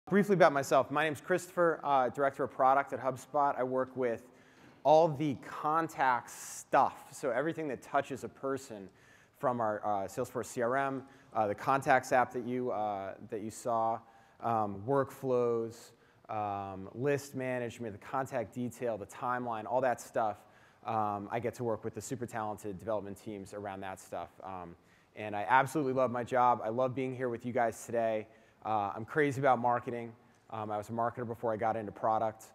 Briefly about myself, my name's Christopher, Director of Product at HubSpot. I work with all the contact stuff, so everything that touches a person from our Salesforce CRM, the contacts app that you saw, workflows, list management, the contact detail, the timeline, all that stuff. I get to work with the super talented development teams around that stuff. And I absolutely love my job. I love being here with you guys today. I'm crazy about marketing. I was a marketer before I got into product.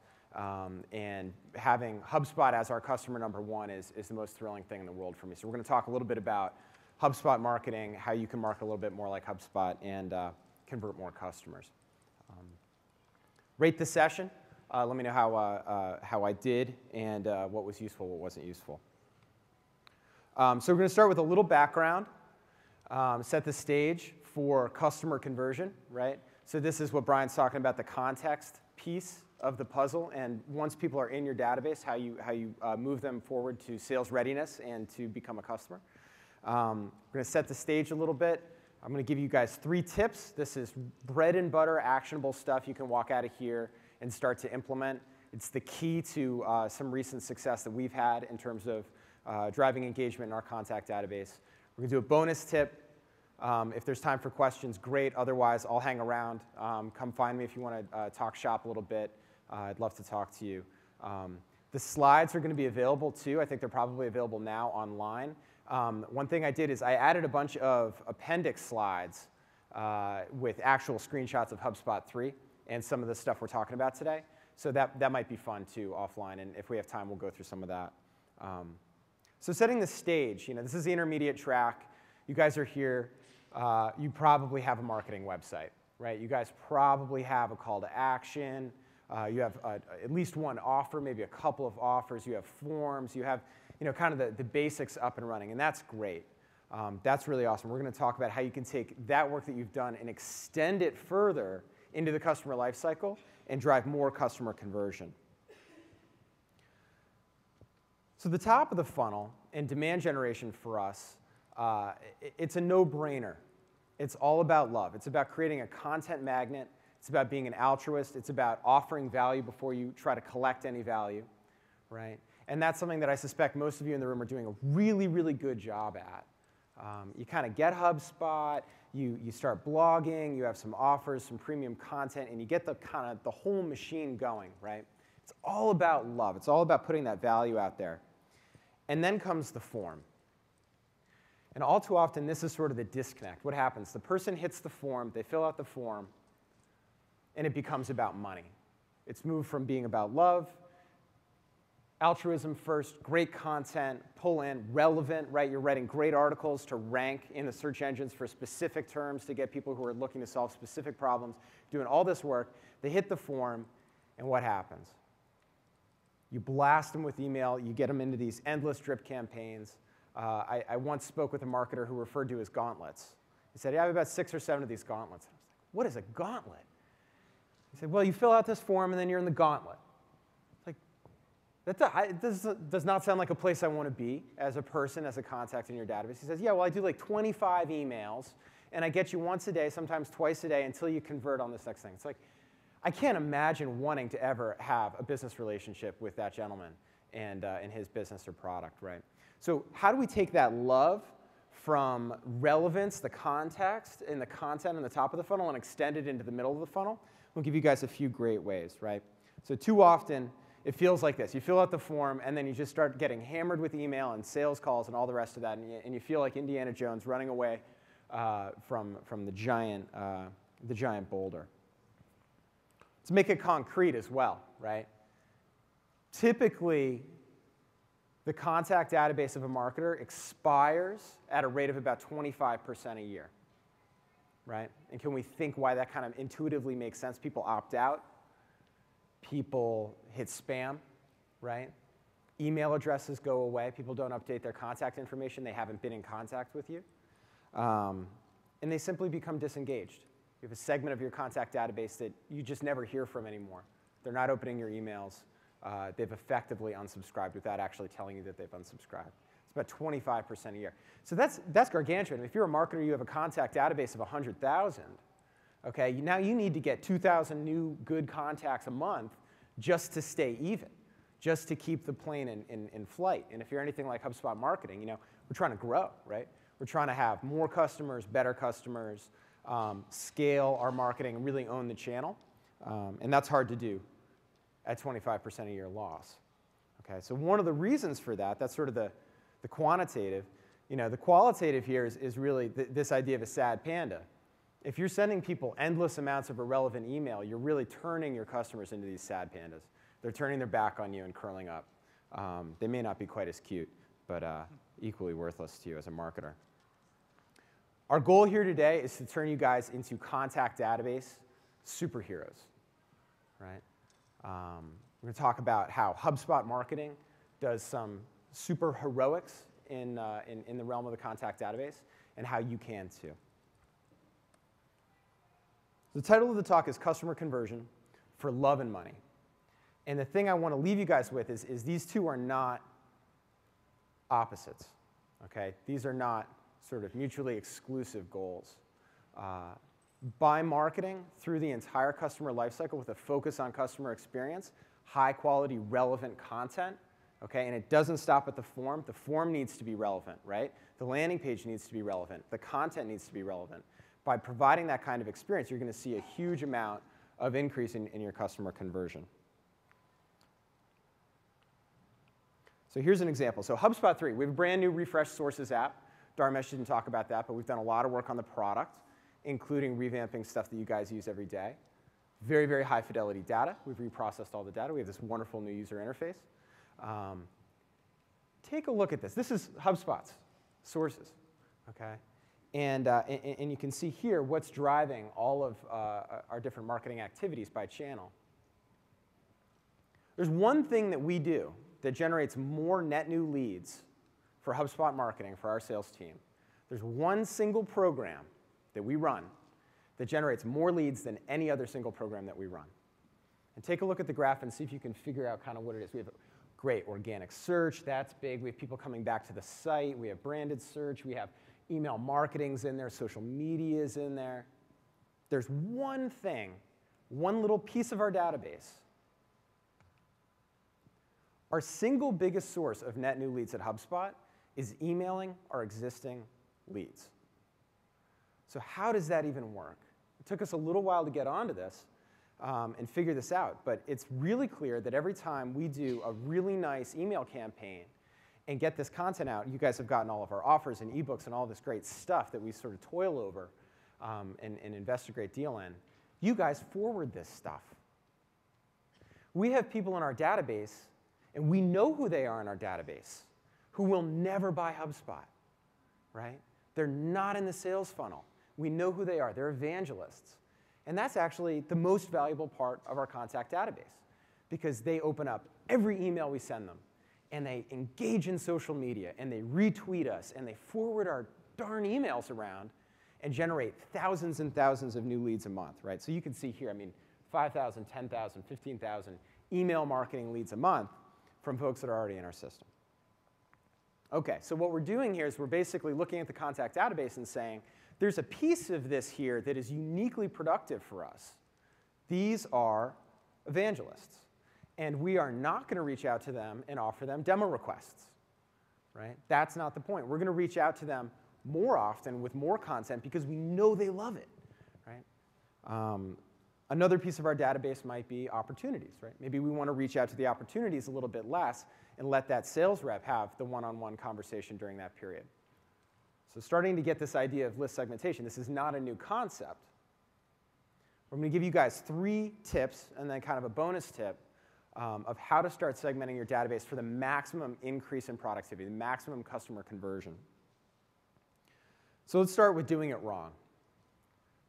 And having HubSpot as our customer number one is the most thrilling thing in the world for me. So we're going to talk a little bit about HubSpot marketing, how you can market a little bit more like HubSpot and convert more customers. Rate the session. Let me know how I did and what was useful, what wasn't useful. So we're going to start with a little background, set the stage for customer conversion, right? So this is what Brian's talking about, the context piece of the puzzle. And once people are in your database, how you move them forward to sales readiness and to become a customer. We're going to set the stage a little bit. I'm going to give you guys 3 tips. This is bread and butter, actionable stuff you can walk out of here and start to implement. It's the key to some recent success that we've had in terms of driving engagement in our contact database. We're going to do a bonus tip. If there's time for questions, great. Otherwise, I'll hang around. Come find me if you want to talk shop a little bit. I'd love to talk to you. The slides are going to be available, too. I think they're probably available now online. One thing I did is I added a bunch of appendix slides with actual screenshots of HubSpot 3 and some of the stuff we're talking about today. So that might be fun, too, offline. And if we have time, we'll go through some of that. So setting the stage, this is the intermediate track. You guys are here. You probably have a marketing website, right? You guys probably have a call to action. You have at least one offer, maybe a couple of offers. You have forms. You have kind of the basics up and running, and that's great. That's really awesome. We're going to talk about how you can take that work that you've done and extend it further into the customer lifecycle and drive more customer conversion. So the top of the funnel and demand generation for us, it's a no-brainer. It's all about love. It's about creating a content magnet. It's about being an altruist. It's about offering value before you try to collect any value, right? And that's something that I suspect most of you in the room are doing a really, really good job at. You kind of get HubSpot, you start blogging, you have some offers, some premium content, and you get the whole machine going, right? It's all about love. It's all about putting that value out there. And then comes the form. And all too often, this is sort of the disconnect. What happens? The person hits the form, they fill out the form, and it becomes about money. It's moved from being about love, altruism first, great content, pull in, relevant, right? You're writing great articles to rank in the search engines for specific terms to get people who are looking to solve specific problems, doing all this work. They hit the form, and what happens? You blast them with email. You get them into these endless drip campaigns. I once spoke with a marketer who referred to as gauntlets. He said, yeah, I have about 6 or 7 of these gauntlets. I was like, what is a gauntlet? He said, well, you fill out this form, and then you're in the gauntlet. It's like, that does not sound like a place I want to be as a person, as a contact in your database. He says, yeah, well, I do like 25 emails, and I get you once a day, sometimes twice a day, until you convert on this next thing. It's like, I can't imagine wanting to ever have a business relationship with that gentleman and in his business or product, right? So how do we take that love from relevance, the context, and the content in the top of the funnel and extend it into the middle of the funnel? We'll give you guys a few great ways, right? So too often, it feels like this. You fill out the form, and then you just start getting hammered with email and sales calls and all the rest of that, and you feel like Indiana Jones running away from the giant boulder. To make it concrete as well, right? Typically, the contact database of a marketer expires at a rate of about 25% a year, right? And can we think why that kind of intuitively makes sense? People opt out. People hit spam, right? Email addresses go away. People don't update their contact information. They haven't been in contact with you. And they simply become disengaged. You have a segment of your contact database that you just never hear from anymore. They're not opening your emails. They've effectively unsubscribed without actually telling you that they've unsubscribed. It's about 25% a year. So that's gargantuan. If you're a marketer, you have a contact database of 100,000. Okay, now you need to get 2,000 new good contacts a month just to stay even, just to keep the plane in flight. And if you're anything like HubSpot marketing, we're trying to grow, right? We're trying to have more customers, better customers, scale our marketing, and really own the channel. And that's hard to do at 25% a year loss. Okay, so one of the reasons for that, that's sort of the quantitative. The qualitative here is really this idea of a sad panda. If you're sending people endless amounts of irrelevant email, you're really turning your customers into these sad pandas. They're turning their back on you and curling up. They may not be quite as cute, but equally worthless to you as a marketer. Our goal here today is to turn you guys into contact database superheroes, right? We're going to talk about how HubSpot marketing does some super heroics in the realm of the contact database, and how you can too. The title of the talk is Customer Conversion for Love and Money. And the thing I want to leave you guys with is these two are not opposites. Okay? These are not sort of mutually exclusive goals. By marketing through the entire customer lifecycle with a focus on customer experience, high quality, relevant content, okay? And it doesn't stop at the form. The form needs to be relevant, right? The landing page needs to be relevant. The content needs to be relevant. By providing that kind of experience, you're going to see a huge amount of increase in your customer conversion. So here's an example. So HubSpot 3, we have a brand new refreshed Sources app. Dharmesh didn't talk about that, but we've done a lot of work on the product, including revamping stuff that you guys use every day. Very, very high fidelity data. We've reprocessed all the data. We have this wonderful new user interface. Take a look at this. This is HubSpot's Sources, okay? And you can see here what's driving all of our different marketing activities by channel. There's one thing that we do that generates more net new leads for HubSpot marketing for our sales team. There's one single program that we run that generates more leads than any other single program that we run. And take a look at the graph and see if you can figure out kind of what it is. We have great organic search, that's big. We have people coming back to the site. We have branded search. We have email marketing's in there. Social media's in there. There's one thing, one little piece of our database. Our single biggest source of net new leads at HubSpot is emailing our existing leads. So how does that even work? It took us a little while to get onto this and figure this out, but it's really clear that every time we do a really nice email campaign and get this content out, you guys have gotten all of our offers and ebooks and all this great stuff that we sort of toil over and invest a great deal in, you guys forward this stuff. We have people in our database, and we know who they are in our database, who will never buy HubSpot, right? They're not in the sales funnel. We know who they are. They're evangelists. And that's actually the most valuable part of our contact database, because they open up every email we send them, and they engage in social media, and they retweet us, and they forward our darn emails around and generate thousands and thousands of new leads a month, right? So you can see here, 5,000, 10,000, 15,000 email marketing leads a month from folks that are already in our system. Okay, so what we're doing here is we're basically looking at the contact database and saying, there's a piece of this here that is uniquely productive for us. These are evangelists. And we are not going to reach out to them and offer them demo requests, right? That's not the point. We're going to reach out to them more often with more content because we know they love it, right? Another piece of our database might be opportunities, right? Maybe we want to reach out to the opportunities a little bit less and let that sales rep have the one-on-one conversation during that period. So starting to get this idea of list segmentation, this is not a new concept. I'm going to give you guys 3 tips and then kind of a bonus tip of how to start segmenting your database for the maximum increase in productivity, the maximum customer conversion. So let's start with doing it wrong.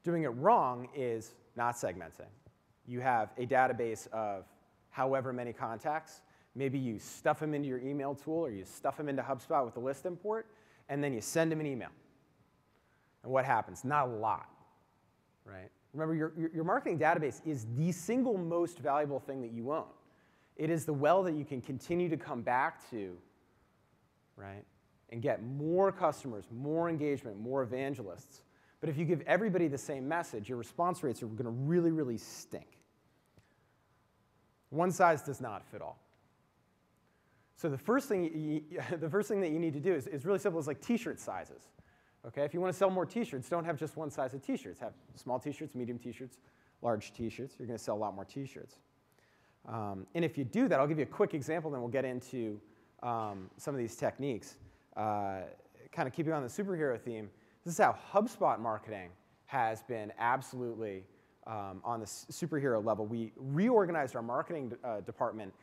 Doing it wrong is not segmenting. You have a database of however many contacts. Maybe you stuff them into your email tool, or you stuff them into HubSpot with the list import, and then you send them an email. And what happens? Not a lot, right? Remember, your marketing database is the single most valuable thing that you own. It is the well that you can continue to come back to, right, and get more customers, more engagement, more evangelists But if you give everybody the same message, your response rates are going to really, really stink. One size does not fit all. So the first thing that you need to do is really simple. It's like T-shirt sizes. Okay? If you want to sell more T-shirts, don't have just one size of T-shirts. Have small T-shirts, medium T-shirts, large T-shirts. You're going to sell a lot more T-shirts. And if you do that, I'll give you a quick example, then we'll get into some of these techniques. Kind of keeping on the superhero theme, this is how HubSpot marketing has been absolutely on the superhero level. We reorganized our marketing department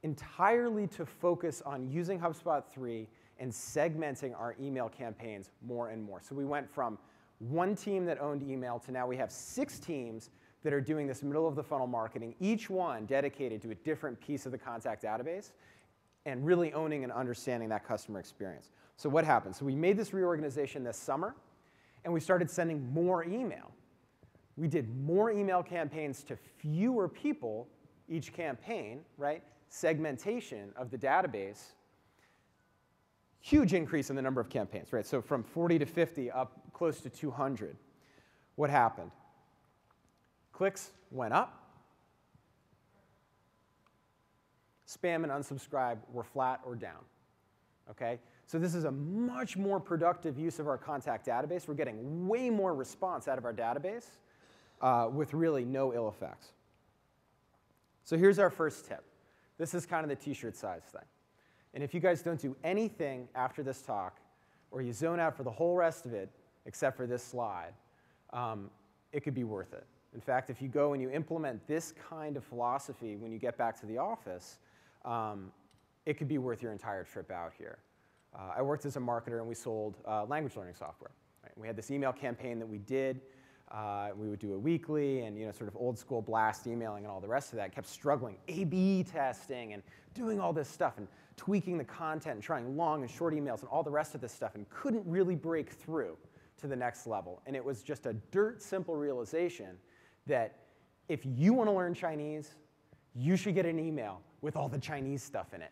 entirely to focus on using HubSpot 3 and segmenting our email campaigns more and more. So we went from one team that owned email to now we have 6 teams that are doing this middle of the funnel marketing, each one dedicated to a different piece of the contact database and really owning and understanding that customer experience. So what happened? So we made this reorganization this summer, and we started sending more email. We did more email campaigns to fewer people each campaign, right? Segmentation of the database. Huge increase in the number of campaigns, right? So from 40 to 50 up close to 200. What happened? Clicks went up. Spam and unsubscribe were flat or down. Okay? So this is a much more productive use of our contact database. We're getting way more response out of our database with really no ill effects. So here's our first tip. This is kind of the T-shirt size thing. And if you guys don't do anything after this talk, or you zone out for the whole rest of it, except for this slide, it could be worth it. In fact, if you go and you implement this kind of philosophy when you get back to the office, it could be worth your entire trip out here. I worked as a marketer, and we sold language learning software. Right? We had this email campaign that we did. We would do it weekly, and sort of old school blast emailing and all the rest of that. Kept struggling, A/B testing, and doing all this stuff, and tweaking the content, and trying long and short emails, and all the rest of this stuff, and couldn't really break through to the next level. And it was just a dirt simple realization that if you want to learn Chinese, you should get an email with all the Chinese stuff in it.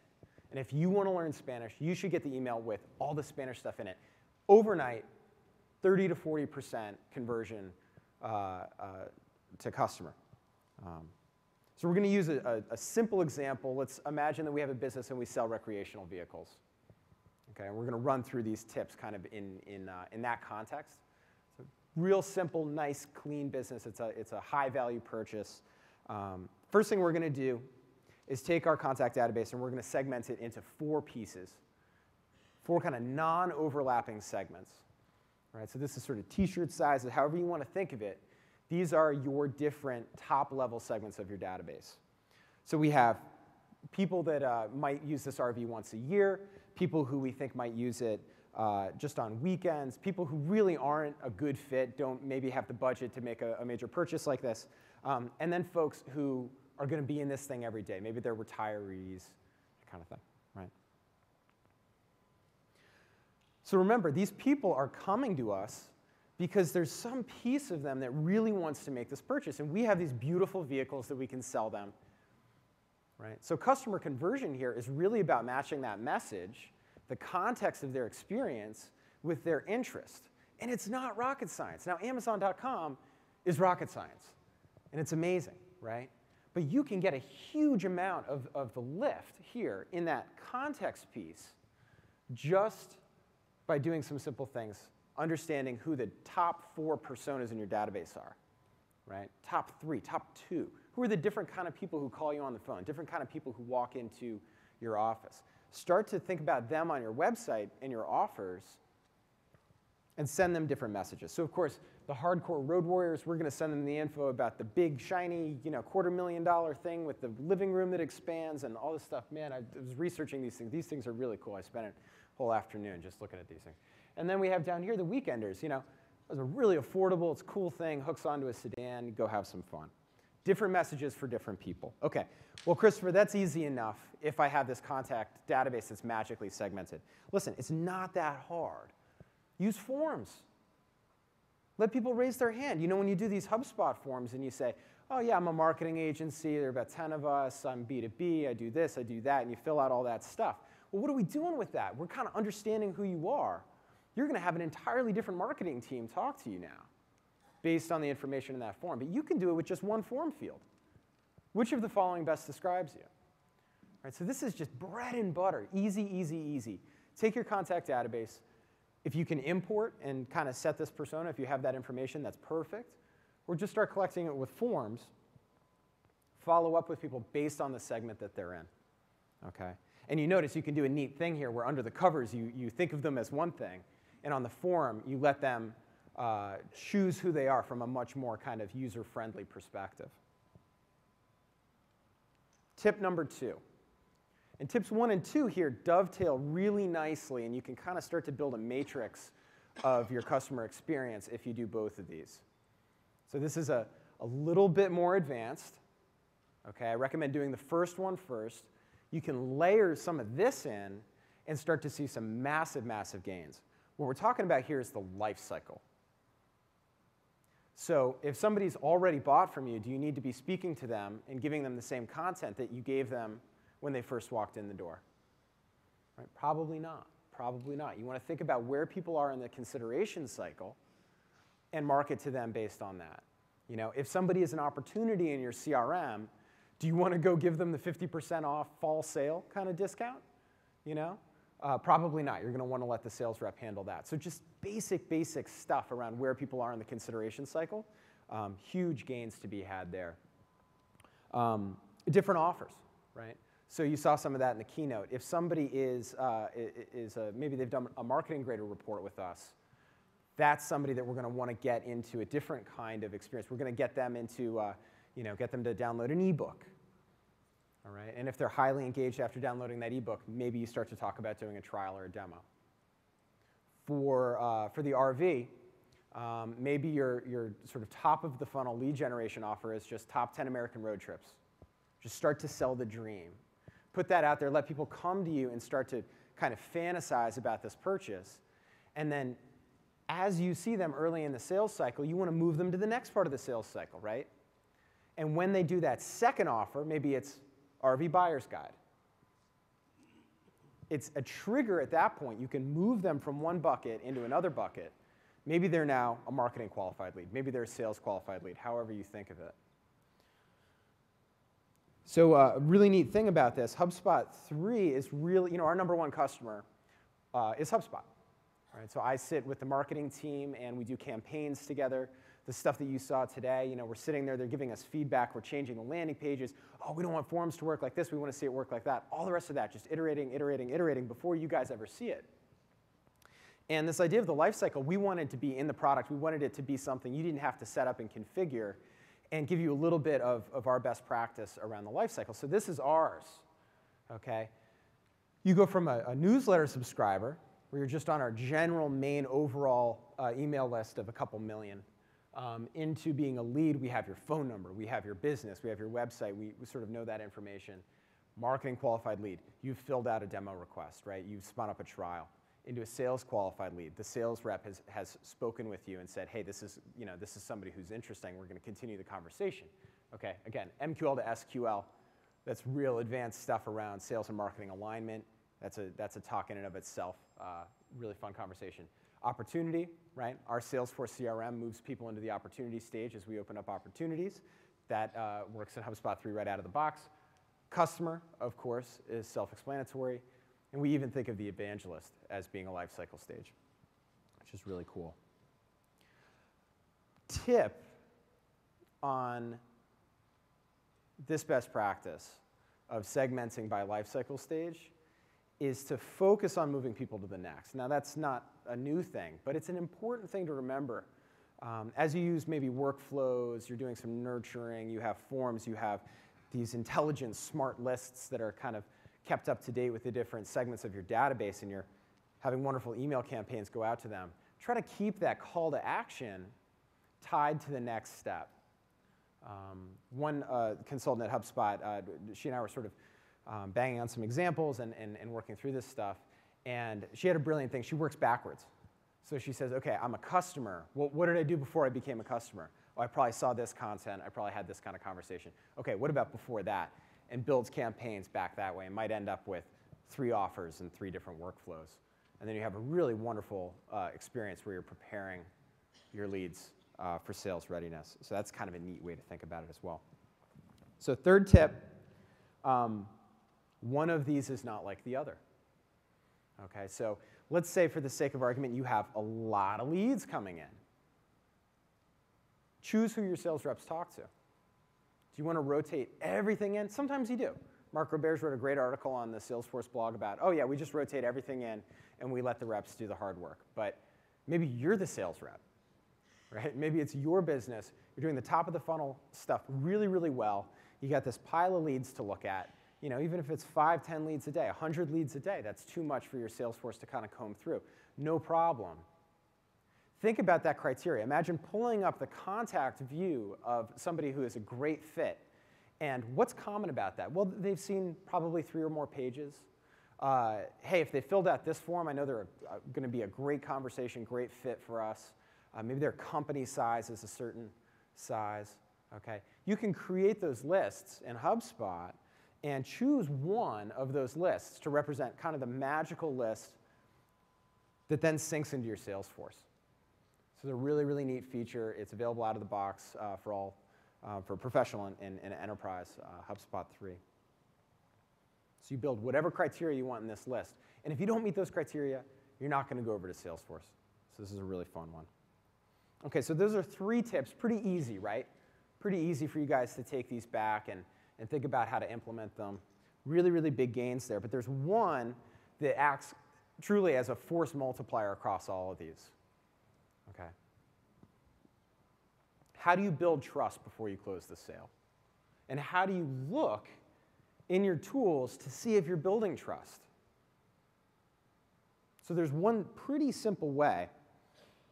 And if you want to learn Spanish, you should get the email with all the Spanish stuff in it. Overnight, 30 to 40% conversion to customer. So we're going to use a simple example. Let's imagine that we have a business and we sell recreational vehicles. Okay, and we're going to run through these tips kind of in that context. So real simple, nice, clean business. It's a high-value purchase. First thing we're going to do is take our contact database, and we're going to segment it into 4 pieces, 4 kind of non-overlapping segments. Right, so this is sort of T-shirt sizes, however you want to think of it. These are your different top-level segments of your database. So we have people that might use this RV once a year, people who we think might use it just on weekends, people who really aren't a good fit, don't maybe have the budget to make a major purchase like this, and then folks who are going to be in this thing every day. Maybe they're retirees, that kind of thing, right? So remember, these people are coming to us because there's some piece of them that really wants to make this purchase, and we have these beautiful vehicles that we can sell them, right? So customer conversion here is really about matching that message, the context of their experience, with their interest. And it's not rocket science. Now, Amazon.com is rocket science, and it's amazing, right? But you can get a huge amount of the lift here in that context piece just by doing some simple things, understanding who the top 4 personas in your database are, right? Top 3, top 2. Who are the different kind of people who call you on the phone, different kind of people who walk into your office? Start to think about them on your website and your offers and send them different messages. So, of course, the hardcore road warriors, we're going to send them the info about the big, shiny, $250,000 thing with the living room that expands and all this stuff. Man, I was researching these things. These things are really cool. I spent a whole afternoon just looking at these things. And then we have down here the weekenders. It's a really affordable, it's a cool thing, hooks onto a sedan, go have some fun. Different messages for different people. Okay, well, Christopher, that's easy enough if I have this contact database that's magically segmented. Listen, it's not that hard. Use forms. Let people raise their hand. When you do these HubSpot forms and you say, oh, yeah, I'm a marketing agency, there are about 10 of us, I'm B2B, I do this, I do that, and you fill out all that stuff. Well, what are we doing with that? We're kind of understanding who you are. You're going to have an entirely different marketing team talk to you now. based on the information in that form. But you can do it with just one form field. Which of the following best describes you? Right, so this is just bread and butter, easy, easy, easy. Take your contact database. If you can import and kind of set this persona, if you have that information, that's perfect. Or just start collecting it with forms. Follow up with people based on the segment that they're in. Okay? And you notice you can do a neat thing here where under the covers you think of them as one thing, and on the form you let them choose who they are from a much more kind of user-friendly perspective. Tip number 2. And tips 1 and 2 here dovetail really nicely, and you can kind of start to build a matrix of your customer experience if you do both of these. So this is a little bit more advanced. Okay, I recommend doing the first one first. You can layer some of this in and start to see some massive, massive gains. What we're talking about here is the life cycle. So if somebody's already bought from you, do you need to be speaking to them and giving them the same content that you gave them when they first walked in the door? Right? Probably not. Probably not. You want to think about where people are in the consideration cycle and market to them based on that. You know, if somebody is an opportunity in your CRM, do you want to go give them the 50% off fall sale kind of discount? You know? Probably not. You're going to want to let the sales rep handle that. So just basic stuff around where people are in the consideration cycle. Huge gains to be had there. Different offers, right? So you saw some of that in the keynote. If somebody maybe they've done a marketing grader report with us, that's somebody that we're going to want to get into a different kind of experience. We're going to get them into, get them to download an ebook. All right? And if they're highly engaged after downloading that ebook, maybe you start to talk about doing a trial or a demo. For the RV, maybe your sort of top of the funnel lead generation offer is just top 10 American road trips. Just start to sell the dream. Put that out there, let people come to you and start to kind of fantasize about this purchase. And then as you see them early in the sales cycle, you want to move them to the next part of the sales cycle, right? And when they do that second offer, maybe it's RV Buyer's Guide. It's a trigger at that point. You can move them from one bucket into another bucket. Maybe they're now a marketing qualified lead. Maybe they're a sales qualified lead, however you think of it. So a really neat thing about this, HubSpot 3 is really, our number one customer is HubSpot. Right? So I sit with the marketing team and we do campaigns together. The stuff that you saw today, we're sitting there, they're giving us feedback, we're changing the landing pages. Oh, we don't want forms to work like this, we want to see it work like that. All the rest of that, just iterating before you guys ever see it. And this idea of the life cycle, we wanted to be in the product, we wanted it to be something you didn't have to set up and configure, and give you a little bit of our best practice around the life cycle. So this is ours, okay? You go from a newsletter subscriber, where you're just on our general main overall email list of a couple million, into being a lead. We have your phone number, we have your business, we have your website, we sort of know that information. Marketing qualified lead, you've filled out a demo request, right? You've spun up a trial. Into a sales qualified lead, the sales rep has spoken with you and said, hey, this is somebody who's interesting, we're going to continue the conversation. Okay, again, MQL to SQL, that's real advanced stuff around sales and marketing alignment. That's a talk in and of itself, really fun conversation. Opportunity, right? Our Salesforce CRM moves people into the opportunity stage as we open up opportunities. That works in HubSpot 3 right out of the box. Customer, of course, is self-explanatory. And we even think of the evangelist as being a life cycle stage, which is really cool. Tip on this best practice of segmenting by life cycle stage is to focus on moving people to the next. Now, that's not a new thing, but it's an important thing to remember. As you use maybe workflows, you're doing some nurturing, you have forms, you have these intelligent, smart lists that are kind of kept up to date with the different segments of your database, and you're having wonderful email campaigns go out to them. Try to keep that call to action tied to the next step. One consultant at HubSpot, she and I were sort of banging on some examples and working through this stuff, and she had a brilliant thing. She works backwards. So she says, okay, I'm a customer. Well, what did I do before I became a customer? Oh, I probably saw this content. I probably had this kind of conversation. Okay, what about before that? And builds campaigns back that way and might end up with 3 offers and 3 different workflows. And then you have a really wonderful experience where you're preparing your leads for sales readiness. So that's kind of a neat way to think about it as well. So third tip, one of these is not like the other. Okay, so let's say for the sake of argument you have a lot of leads coming in. Choose who your sales reps talk to. Do you want to rotate everything in? Sometimes you do. Mark Roberge wrote a great article on the Salesforce blog about, oh yeah, we just rotate everything in and we let the reps do the hard work. But maybe you're the sales rep, right? Maybe it's your business. You're doing the top of the funnel stuff really, really well. You got this pile of leads to look at. You know, even if it's 5, 10 leads a day, 100 leads a day, that's too much for your sales force to kind of comb through. No problem. Think about that criteria. Imagine pulling up the contact view of somebody who is a great fit. And what's common about that? Well, they've seen probably 3 or more pages. Hey, if they filled out this form, I know they're going to be a great conversation, great fit for us. Maybe their company size is a certain size. Okay? You can create those lists in HubSpot and choose one of those lists to represent kind of the magical list that then syncs into your Salesforce. So it's a really, really neat feature. It's available out of the box for professional and enterprise HubSpot 3. So you build whatever criteria you want in this list. And if you don't meet those criteria, you're not going to go over to Salesforce. So this is a really fun one. Okay, so those are 3 tips. Pretty easy, right? Pretty easy for you guys to take these back and think about how to implement them. Really, really big gains there. But there's one that acts truly as a force multiplier across all of these. Okay. How do you build trust before you close the sale? And how do you look in your tools to see if you're building trust? So there's one pretty simple way.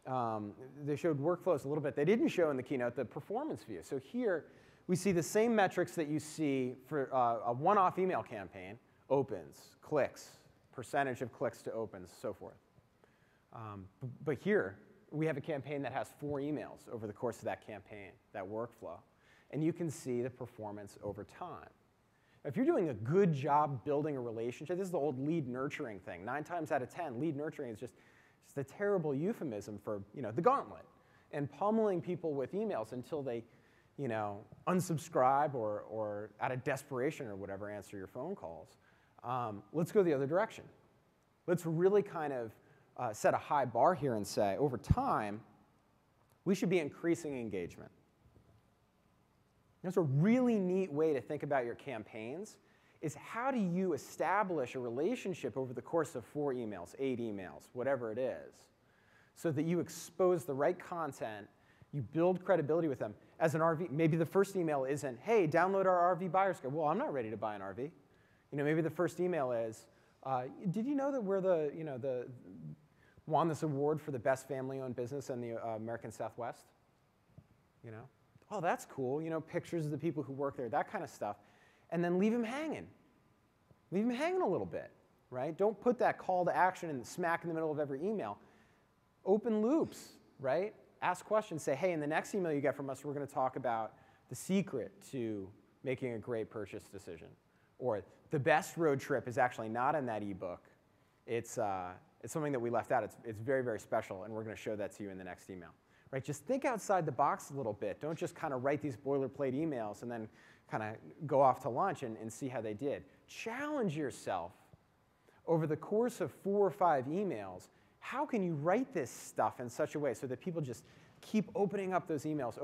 They showed workflows a little bit. They didn't show in the keynote the performance view. So here we see the same metrics that you see for a one-off email campaign: opens, clicks, percentage of clicks to opens, so forth. But here we have a campaign that has 4 emails over the course of that campaign, that workflow. And you can see the performance over time. If you're doing a good job building a relationship, this is the old lead nurturing thing. 9 times out of 10, lead nurturing is just a terrible euphemism for, you know, the gauntlet and pummeling people with emails until they, you know, unsubscribe or out of desperation or whatever answer your phone calls. Let's go the other direction. Let's really kind of set a high bar here and say, over time, we should be increasing engagement. That's a really neat way to think about your campaigns, is how do you establish a relationship over the course of 4 emails, 8 emails, whatever it is, so that you expose the right content, you build credibility with them. As an RV, maybe the first email isn't, hey, download our RV buyer's guide. Well, I'm not ready to buy an RV. You know, maybe the first email is, did you know that we're won this award for the best family-owned business in the American Southwest? You know, oh, that's cool. You know, pictures of the people who work there, that kind of stuff. And then leave them hanging. Leave them hanging a little bit, right? Don't put that call to action in smack in the middle of every email. Open loops, right? Ask questions. Say, hey, in the next email you get from us, we're going to talk about the secret to making a great purchase decision. Or the best road trip is actually not in that ebook. It's something that we left out. It's very, very special, and we're going to show that to you in the next email. Right? Just think outside the box a little bit. Don't just kind of write these boilerplate emails and then kind of go off to lunch and see how they did. Challenge yourself over the course of 4 or 5 emails. How can you write this stuff in such a way so that people just keep opening up those emails,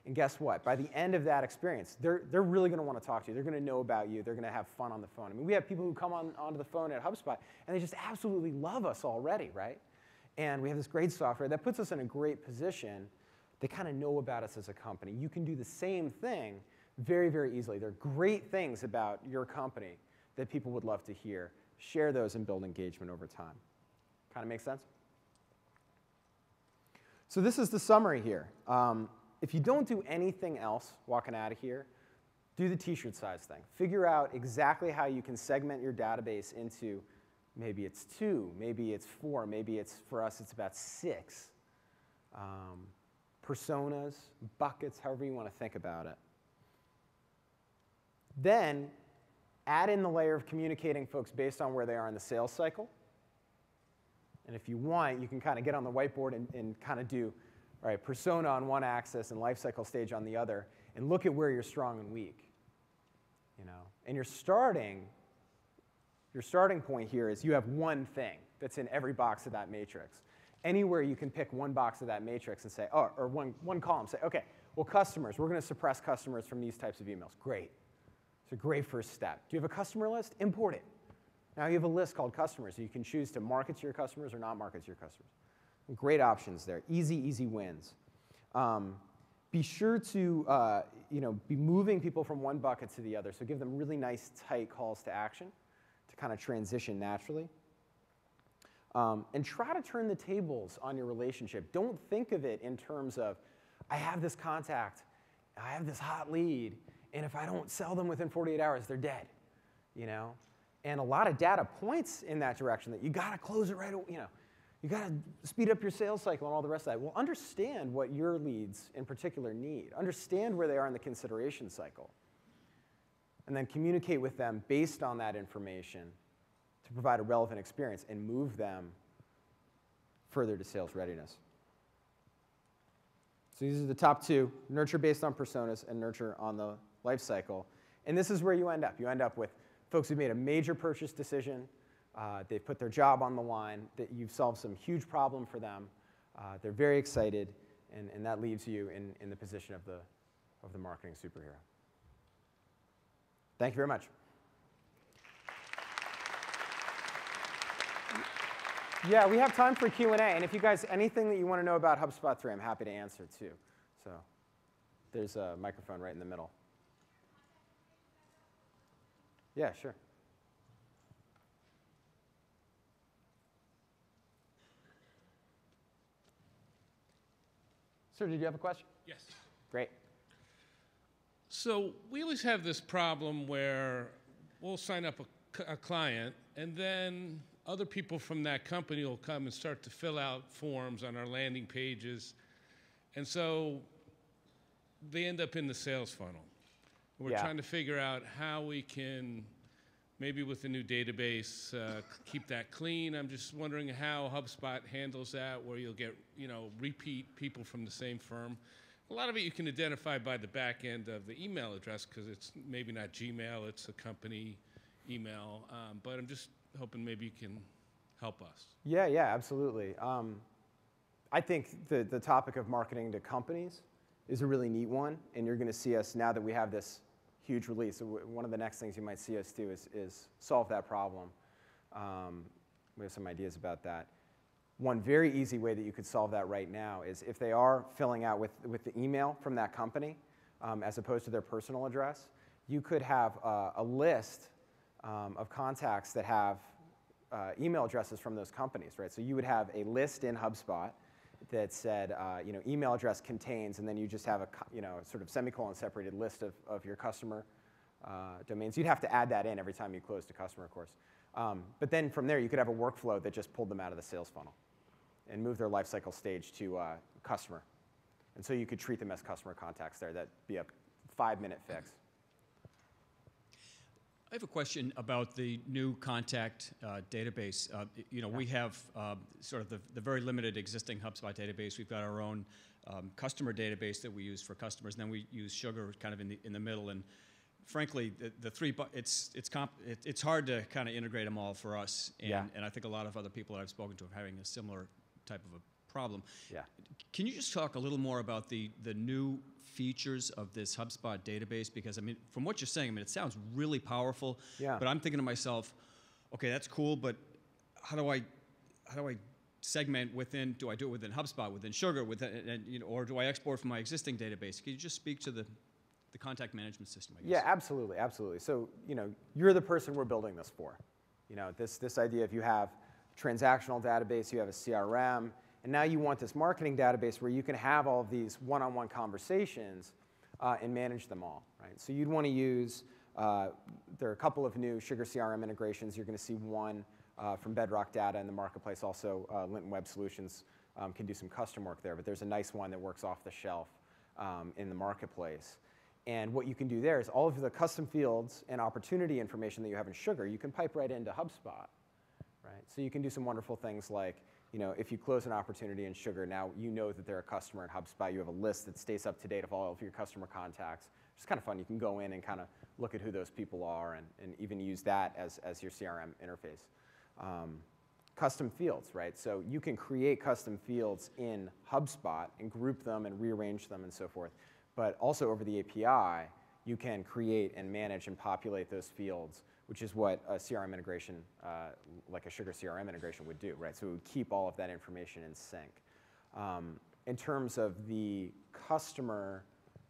and guess what? By the end of that experience, they're really going to want to talk to you. They're going to know about you. They're going to have fun on the phone. I mean, we have people who come onto the phone at HubSpot, and they just absolutely love us already, right? And we have this great software that puts us in a great position. They kind of know about us as a company. You can do the same thing very, very easily. There are great things about your company that people would love to hear. Share those and build engagement over time. Kind of make sense? So this is the summary here. If you don't do anything else walking out of here, do the t-shirt size thing. Figure out exactly how you can segment your database into maybe it's 2, maybe it's 4, maybe it's, for us, it's about 6. Personas, buckets, however you want to think about it. Then add in the layer of communicating folks based on where they are in the sales cycle. And if you want, you can kind of get on the whiteboard and kind of do right? Persona on one axis and life cycle stage on the other, and look at where you're strong and weak. And your starting point here is you have one thing that's in every box of that matrix. Anywhere you can pick one box of that matrix and say, oh, or one column, say, okay, well, customers, we're going to suppress customers from these types of emails. Great. It's a great first step. Do you have a customer list? Import it. Now you have a list called customers, so you can choose to market to your customers or not market to your customers. Great options there. Easy, easy wins. Be sure to be moving people from one bucket to the other, so give them really nice, tight calls to action to kind of transition naturally. And try to turn the tables on your relationship. Don't think of it in terms of, I have this contact, I have this hot lead, and if I don't sell them within 48 hours, they're dead. And a lot of data points in that direction that you got to close it right away. You got to speed up your sales cycle and all the rest of that. Well, understand what your leads in particular need. Understand where they are in the consideration cycle. And then communicate with them based on that information to provide a relevant experience and move them further to sales readiness. So these are the top two: nurture based on personas and nurture on the life cycle. And this is where you end up. You end up with folks who've made a major purchase decision. They've put their job on the line. That you've solved some huge problem for them. They're very excited, and that leaves you in the position of the marketing superhero. Thank you very much. Yeah, we have time for Q&A, and if you guys, anything that you want to know about HubSpot 3, I'm happy to answer too. So there's a microphone right in the middle. Yeah, sure. Sir, did you have a question? Yes. Great. So we always have this problem where we'll sign up a client, and then other people from that company will come and start to fill out forms on our landing pages. And so they end up in the sales funnel. We're trying to figure out how we can, maybe with a new database, keep that clean. I'm just wondering how HubSpot handles that, where you'll get repeat people from the same firm. A lot of it you can identify by the back end of the email address, because it's maybe not Gmail, it's a company email. But I'm just hoping maybe you can help us. Yeah, absolutely. I think the topic of marketing to companies is a really neat one, and you're going to see us, now that we have this huge release, one of the next things you might see us do is solve that problem. We have some ideas about that. One very easy way that you could solve that right now is if they are filling out with the email from that company, as opposed to their personal address, you could have a list of contacts that have email addresses from those companies, right? So you would have a list in HubSpot that said, email address contains, and then you just have a sort of semicolon separated list of your customer domains. You'd have to add that in every time you closed a customer, of course. But then from there, you could have a workflow that just pulled them out of the sales funnel and moved their lifecycle stage to customer. And so you could treat them as customer contacts there. That'd be a 5-minute fix. I have a question about the new contact database. We have sort of the very limited existing HubSpot database. We've got our own customer database that we use for customers, and then we use Sugar kind of in the middle. And frankly, the three, it's hard to kind of integrate them all for us. And I think a lot of other people that I've spoken to are having a similar type of a problem. Yeah. Can you just talk a little more about the new features of this HubSpot database? Because from what you're saying, it sounds really powerful. Yeah. But I'm thinking to myself, okay, that's cool, but how do I segment within? Do I do it within HubSpot, within Sugar, or do I export from my existing database? Can you just speak to the contact management system, I guess? Yeah, absolutely. So you're the person we're building this for. This idea of you have transactional database, you have a CRM. And now you want this marketing database where you can have all of these one-on-one conversations and manage them all, right? So you'd want to use, there are a couple of new Sugar CRM integrations. You're going to see one from Bedrock Data in the marketplace. Also, Linton Web Solutions can do some custom work there, but there's a nice one that works off the shelf in the marketplace. And what you can do there is all of the custom fields and opportunity information that you have in Sugar, you can pipe right into HubSpot, right? So you can do some wonderful things like if you close an opportunity in Sugar, now you know that they're a customer in HubSpot. You have a list that stays up to date of all of your customer contacts. It's kind of fun. You can go in and kind of look at who those people are and even use that as your CRM interface. Custom fields, right? So you can create custom fields in HubSpot and group them and rearrange them and so forth. But also over the API, you can create and manage and populate those fields, which is what a CRM integration, like a Sugar CRM integration would do, right? So it would keep all of that information in sync. In terms of the customer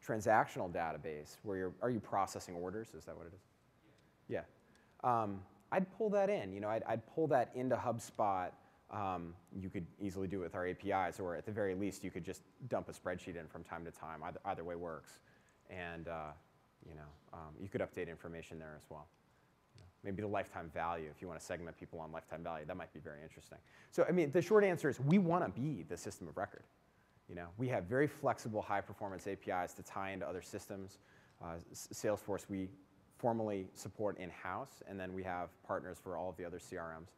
transactional database, are you processing orders? Is that what it is? Yeah. I'd pull that in. I'd pull that into HubSpot. You could easily do it with our APIs, or at the very least, you could just dump a spreadsheet in from time to time. Either way works. And you could update information there as well. Maybe the lifetime value, if you want to segment people on lifetime value, that might be very interesting. So, the short answer is we want to be the system of record. We have very flexible, high-performance APIs to tie into other systems. Salesforce, we formally support in-house, and then we have partners for all of the other CRMs.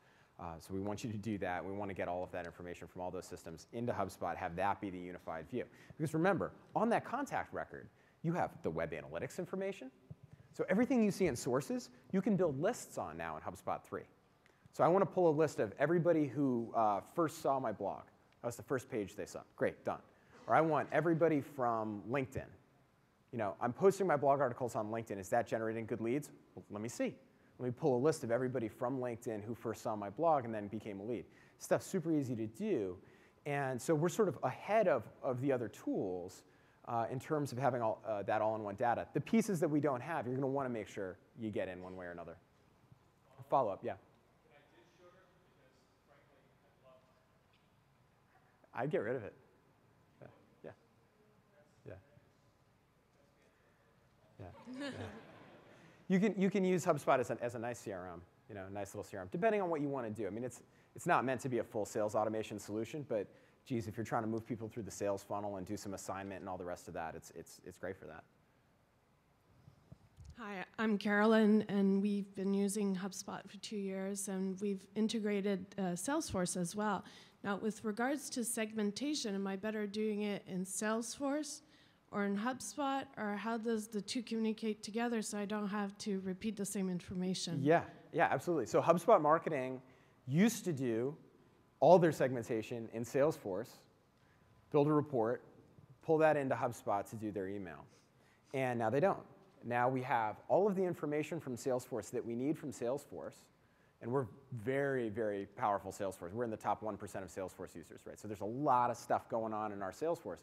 So we want you to do that. We want to get all of that information from all those systems into HubSpot, have that be the unified view. Because remember, on that contact record, you have the web analytics information. So everything you see in sources, you can build lists on now in HubSpot 3. So I want to pull a list of everybody who first saw my blog. That was the first page they saw. Great, done. Or I want everybody from LinkedIn. I'm posting my blog articles on LinkedIn. Is that generating good leads? Well, let me see. Let me pull a list of everybody from LinkedIn who first saw my blog and then became a lead. Stuff's super easy to do. And so we're sort of ahead of the other tools in terms of having that all-in-one data. The pieces that we don't have, you're going to want to make sure you get in one way or another. Follow-up, yeah. I'd get rid of it. Yeah. You can use HubSpot as a nice CRM, a nice little CRM, depending on what you want to do. It's not meant to be a full sales automation solution, but geez, if you're trying to move people through the sales funnel and do some assignment and all the rest of that, it's great for that. Hi, I'm Carolyn, and we've been using HubSpot for 2 years, and we've integrated Salesforce as well. Now, with regards to segmentation, am I better doing it in Salesforce or in HubSpot, or how does the two communicate together so I don't have to repeat the same information? Yeah, absolutely. So HubSpot Marketing used to do all their segmentation in Salesforce, build a report, pull that into HubSpot to do their email. And now they don't. Now we have all of the information from Salesforce that we need from Salesforce, and we're very, very powerful Salesforce. We're in the top 1% of Salesforce users, right? So there's a lot of stuff going on in our Salesforce.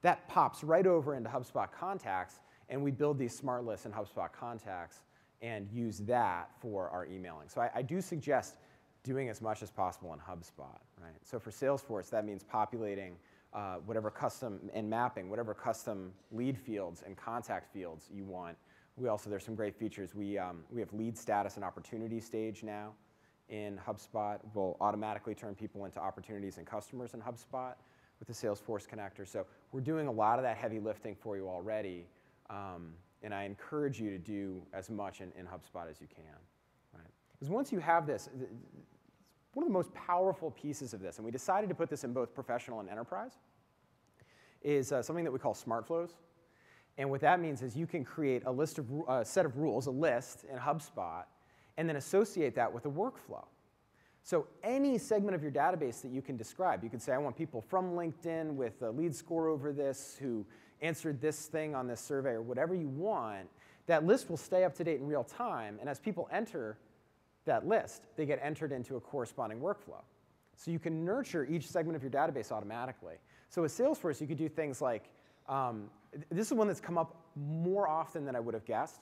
That pops right over into HubSpot Contacts, and we build these smart lists in HubSpot Contacts and use that for our emailing. So I do suggest doing as much as possible in HubSpot, right? So for Salesforce, that means populating whatever custom and mapping whatever custom lead fields and contact fields you want. There's some great features. We have lead status and opportunity stage now in HubSpot. We'll automatically turn people into opportunities and customers in HubSpot with the Salesforce connector. So we're doing a lot of that heavy lifting for you already, and I encourage you to do as much in HubSpot as you can. Right? Because once you have this, one of the most powerful pieces of this, and we decided to put this in both professional and enterprise, is something that we call smart flows. And what that means is you can create a set of rules, a list in HubSpot, and then associate that with a workflow. So any segment of your database that you can describe, you can say, I want people from LinkedIn with a lead score over this who answered this thing on this survey, or whatever you want. That list will stay up to date in real time, and as people enter that list, they get entered into a corresponding workflow. So you can nurture each segment of your database automatically. So with Salesforce, you could do things like, this is one that's come up more often than I would have guessed.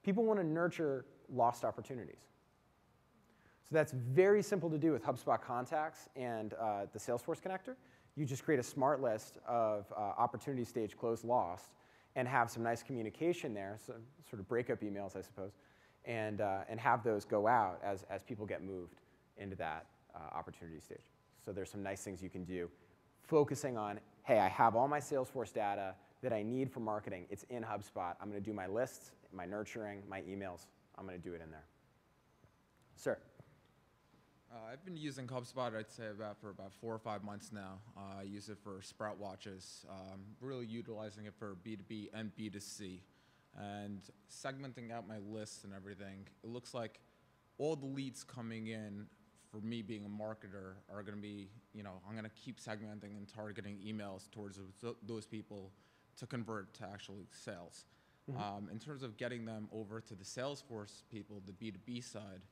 People want to nurture lost opportunities. So that's very simple to do with HubSpot Contacts and the Salesforce connector. You just create a smart list of opportunity stage closed lost and have some nice communication there, so sort of breakup emails, I suppose, and have those go out as people get moved into that opportunity stage. So there's some nice things you can do, focusing on, hey, I have all my Salesforce data that I need for marketing. It's in HubSpot. I'm going to do my lists, my nurturing, my emails. I'm going to do it in there. Sir? I've been using HubSpot, I'd say, for about 4 or 5 months now. I use it for Sprout Watches, really utilizing it for B2B and B2C, and segmenting out my lists and everything. It looks like all the leads coming in for me being a marketer are going to be, I'm going to keep segmenting and targeting emails towards those people to convert to actually sales. In terms of getting them over to the Salesforce people, the B2B side,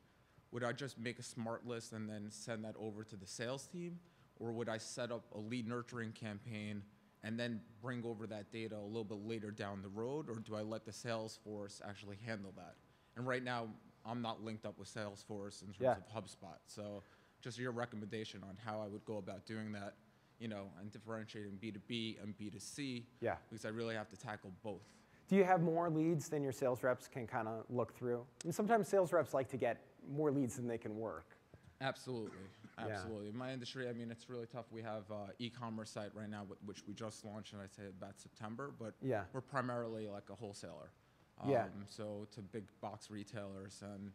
would I just make a smart list and then send that over to the sales team? Or would I set up a lead nurturing campaign and then bring over that data a little bit later down the road? Or do I let the Salesforce actually handle that? And right now, I'm not linked up with Salesforce in terms of HubSpot. So just your recommendation on how I would go about doing that, and differentiating B2B and B2C, because I really have to tackle both. Do you have more leads than your sales reps can kind of look through? And sometimes sales reps like to get more leads than they can work. Absolutely. In my industry, I mean, it's really tough. We have e-commerce site right now, which we just launched, and I'd say about September, but we're primarily like a wholesaler. So to big box retailers, and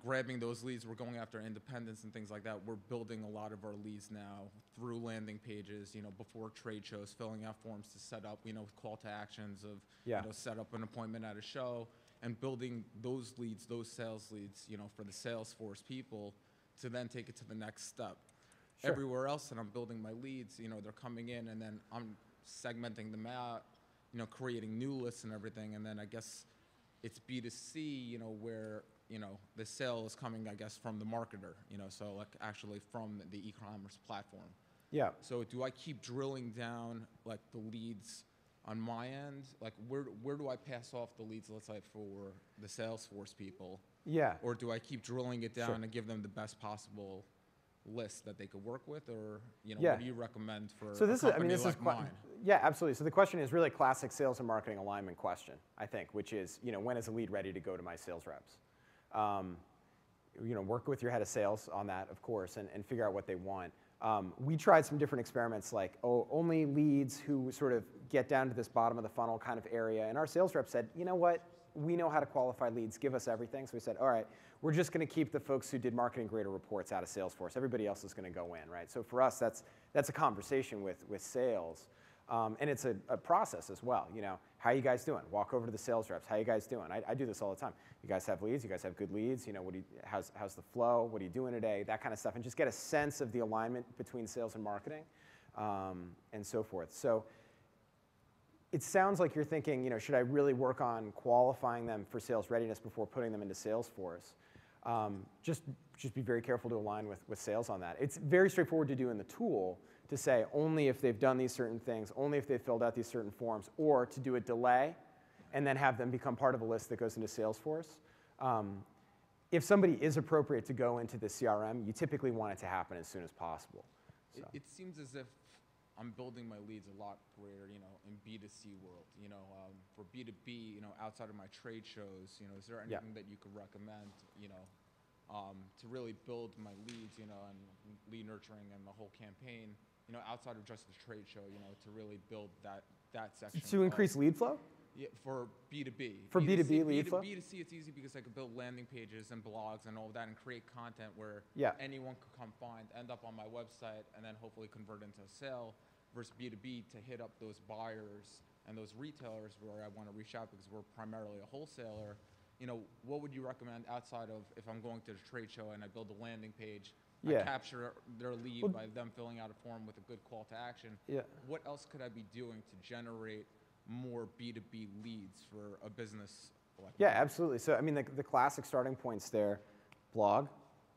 grabbing those leads, we're going after independents and things like that. We're building a lot of our leads now through landing pages, before trade shows, filling out forms to set up, with call to actions of, set up an appointment at a show, and building those leads, those sales leads, for the Salesforce people to then take it to the next step. Sure. Everywhere else that I'm building my leads, they're coming in, and then I'm segmenting them out, creating new lists and everything, and then I guess it's B2C, where the sale is coming, I guess, from the marketer, so like actually from the e-commerce platform. Yeah. So do I keep drilling down like the leads on my end? Like where do I pass off the leads, let's say, for the Salesforce people? Yeah. Or do I keep drilling it down and give them the best possible list that they could work with, or what do you recommend for a company like mine? Yeah, absolutely. So the question is really classic sales and marketing alignment question, I think, which is, when is a lead ready to go to my sales reps? Work with your head of sales on that, of course, and figure out what they want. We tried some different experiments, like only leads who sort of get down to this bottom of the funnel kind of area. And our sales rep said, you know what? We know how to qualify leads. Give us everything. So we said, all right, we're just going to keep the folks who did marketing grader reports out of Salesforce. Everybody else is going to go in, right? So for us, that's a conversation with sales. And it's a process as well. How you guys doing? Walk over to the sales reps. How you guys doing? I do this all the time. You guys have leads? You guys have good leads? How's the flow? What are you doing today? That kind of stuff. And just get a sense of the alignment between sales and marketing, and so forth. So it sounds like you're thinking, should I really work on qualifying them for sales readiness before putting them into Salesforce? Just be very careful to align with sales on that. It's very straightforward to do in the tool, to say only if they've done these certain things, only if they've filled out these certain forms, or to do a delay and then have them become part of a list that goes into Salesforce. If somebody is appropriate to go into the CRM, you typically want it to happen as soon as possible. So. It seems as if I'm building my leads a lot greater, in B2C world. For B2B, outside of my trade shows, is there anything that you could recommend, to really build my leads, and lead nurturing and the whole campaign, outside of just the trade show, to really build that section. To increase lead flow? Yeah, for B2B. For B2B lead flow? B2C, it's easy because I could build landing pages and blogs and all of that and create content where anyone could come find, end up on my website, and then hopefully convert into a sale, versus B2B to hit up those buyers and those retailers where I want to reach out because we're primarily a wholesaler. What would you recommend outside of if I'm going to the trade show and I build a landing page, I capture their lead by them filling out a form with a good call to action? What else could I be doing to generate more B2B leads for a business like mine? Absolutely. So, I mean, the classic starting points there, blog,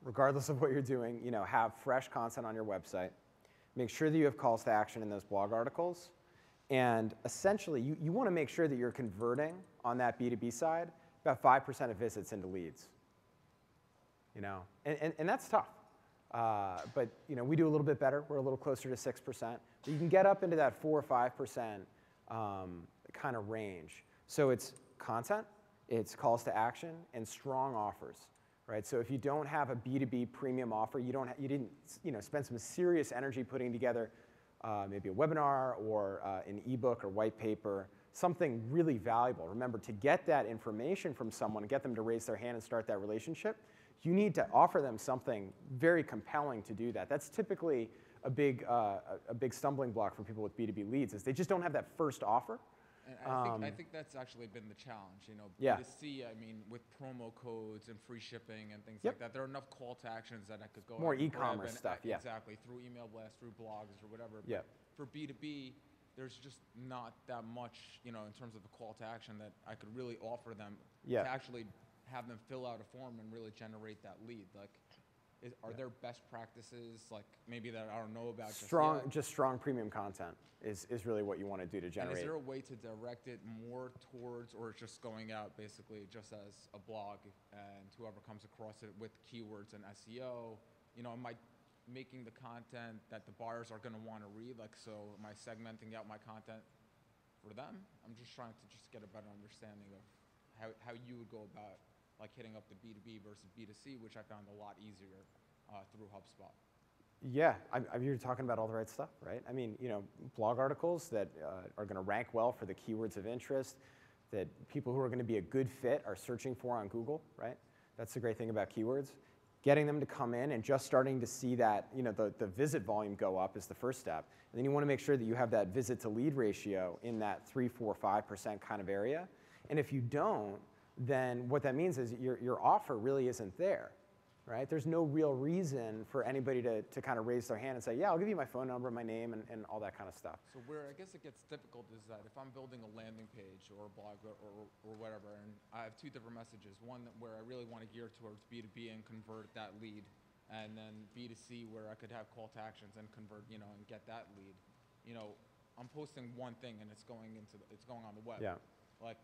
regardless of what you're doing, have fresh content on your website. Make sure that you have calls to action in those blog articles. And essentially, you want to make sure that you're converting on that B2B side about 5% of visits into leads. And that's tough. But we do a little bit better. We're a little closer to 6%. But you can get up into that 4 or 5% kind of range. So it's content, it's calls to action, and strong offers, right? So if you don't have a B2B premium offer, you didn't spend some serious energy putting together maybe a webinar or an ebook or white paper, something really valuable. Remember, to get that information from someone, get them to raise their hand and start that relationship, you need to offer them something very compelling to do that. That's typically a big stumbling block for people with B2B leads is they just don't have that first offer. And I think that's actually been the challenge, you know, yeah. B2C, I mean, with promo codes and free shipping and things like that, there are enough call to actions that I could go more e-commerce stuff, yeah. Exactly, through email blasts, through blogs or whatever. Yeah. But for B2B, there's just not that much, you know, in terms of the call to action that I could really offer them to actually have them fill out a form and really generate that lead. Like, are there best practices, like maybe that I don't know about? Just strong premium content is really what you want to do to generate. And is there a way to direct it more towards, or just going out basically just as a blog and whoever comes across it with keywords and SEO, you know, am I making the content that the buyers are going to want to read? Like, so am I segmenting out my content for them? I'm just trying to just get a better understanding of how you would go about like hitting up the B2B versus B2C, which I found a lot easier through HubSpot. Yeah, you're talking about all the right stuff, right? I mean, you know, blog articles that are going to rank well for the keywords of interest, that people who are going to be a good fit are searching for on Google, right? That's the great thing about keywords. Getting them to come in and just starting to see that, you know, the visit volume go up is the first step. And then you want to make sure that you have that visit to lead ratio in that 3, 4, 5% kind of area. And if you don't, then what that means is your offer really isn't there, right? There's no real reason for anybody to kind of raise their hand and say, yeah, I'll give you my phone number, my name, and all that kind of stuff. So where I guess it gets difficult is that if I'm building a landing page or a blog or whatever, and I have two different messages, one where I really want to gear towards B2B and convert that lead, and then B2C where I could have call to actions and convert, you know, and get that lead. You know, I'm posting one thing and it's going on the web. Yeah. Like,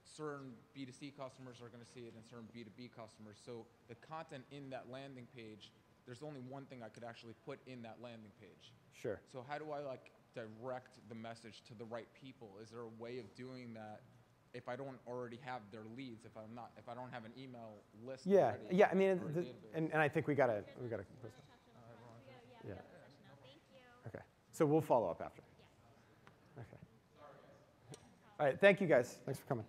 certain B2C customers are going to see it and certain B2B customers. So the content in that landing page, there's only one thing I could actually put in that landing page. Sure. So how do I like direct the message to the right people? Is there a way of doing that if I don't already have their leads, if I don't have an email list already? Yeah, I mean, and I think we gotta. Yeah. Okay. So we'll follow up after. Okay. All right. Thank you guys. Thanks for coming.